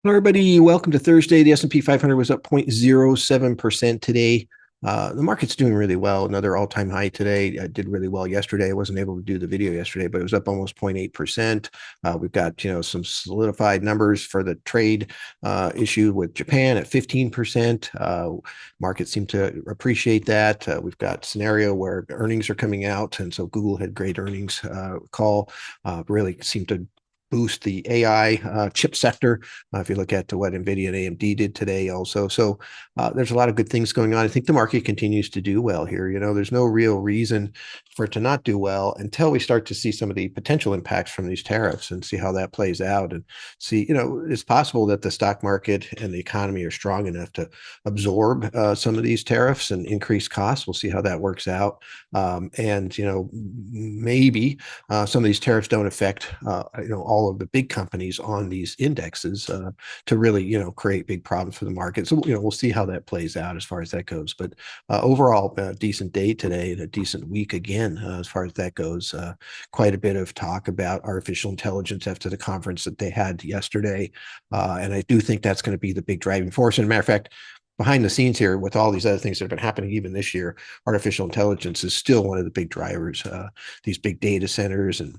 Hello, everybody. Welcome to Thursday. The S&P 500 was up 0.07% today. The market's doing really well. Another all-time high today. I did really well yesterday. I wasn't able to do the video yesterday, but it was up almost 0.8%. We've got some solidified numbers for the trade issue with Japan at 15%. Markets seem to appreciate that. We've got a scenario where earnings are coming out, and so Google had great earnings call. Really seemed to boost the AI chip sector. If you look at what NVIDIA and AMD did today also. So there's a lot of good things going on. I think the market continues to do well here. There's no real reason for it to not do well until we start to see some of the potential impacts from these tariffs and see how that plays out and see, it's possible that the stock market and the economy are strong enough to absorb some of these tariffs and increase costs. We'll see how that works out. And, maybe some of these tariffs don't affect, all of the big companies on these indexes to really, create big problems for the market. So, we'll see how that plays out as far as that goes. But overall, a decent day today and a decent week again, as far as that goes. Quite a bit of talk about artificial intelligence after the conference that they had yesterday. And I do think that's going to be the big driving force. And as a matter of fact, behind the scenes here with all these other things that have been happening even this year, artificial intelligence is still one of the big drivers. These big data centers and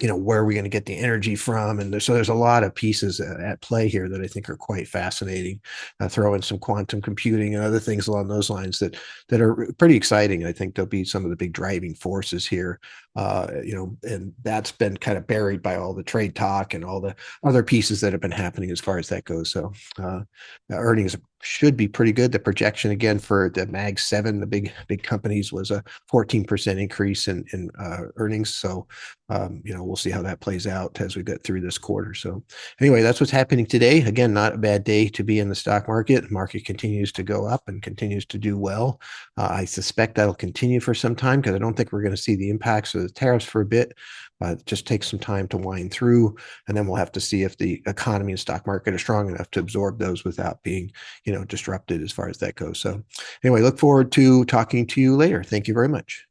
where are we going to get the energy from? And so there's a lot of pieces at play here that I think are quite fascinating. Throw in some quantum computing and other things along those lines that are pretty exciting. I think they'll be some of the big driving forces here. And that's been kind of buried by all the trade talk and all the other pieces that have been happening as far as that goes. So earnings should be pretty good. The projection again for the Mag 7, the big companies, was a 14% increase in earnings. So we'll see how that plays out as we get through this quarter. So anyway, that's what's happening today. Again, not a bad day to be in the stock market. The market continues to go up and continues to do well. I suspect that'll continue for some time because I don't think we're going to see the impacts of the tariffs for a bit. It just takes some time to wind through, and then we'll have to see if the economy and stock market are strong enough to absorb those without being, disrupted as far as that goes. So anyway, look forward to talking to you later. Thank you very much.